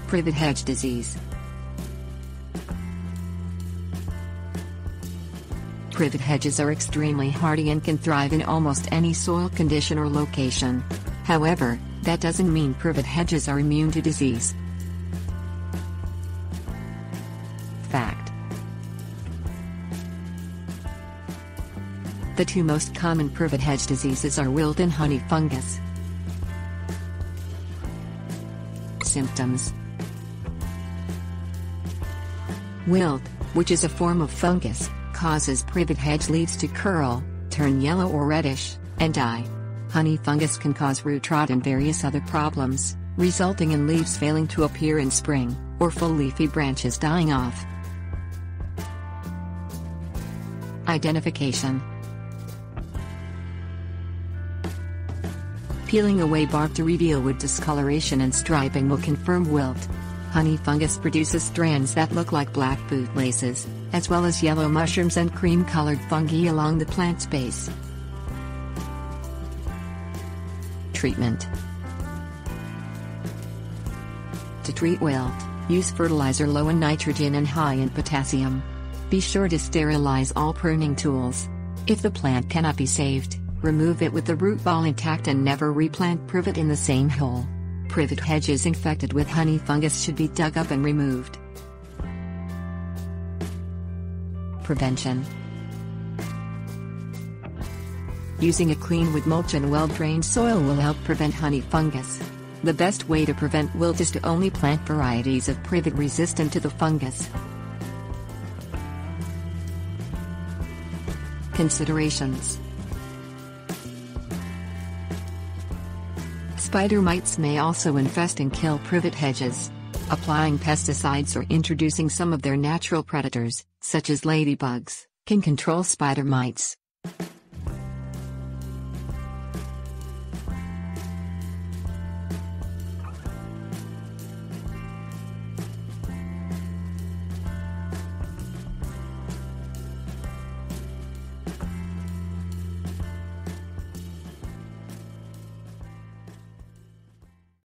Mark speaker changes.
Speaker 1: Privet Hedge Disease. Privet hedges are extremely hardy and can thrive in almost any soil condition or location. However, that doesn't mean privet hedges are immune to disease. Fact: the two most common privet hedge diseases are wilt and honey fungus. Symptoms: wilt, which is a form of fungus, causes privet hedge leaves to curl, turn yellow or reddish, and die. Honey fungus can cause root rot and various other problems, resulting in leaves failing to appear in spring, or full leafy branches dying off. Identification: peeling away bark to reveal wood discoloration and striping will confirm wilt. Honey fungus produces strands that look like black bootlaces, as well as yellow mushrooms and cream-colored fungi along the plant's base. Treatment: to treat wilt, use fertilizer low in nitrogen and high in potassium. Be sure to sterilize all pruning tools. If the plant cannot be saved, remove it with the root ball intact and never replant privet in the same hole. Privet hedges infected with honey fungus should be dug up and removed. Prevention: using a clean wood mulch and well-drained soil will help prevent honey fungus. The best way to prevent wilt is to only plant varieties of privet resistant to the fungus. Considerations: spider mites may also infest and kill privet hedges. Applying pesticides or introducing some of their natural predators, such as ladybugs, can control spider mites.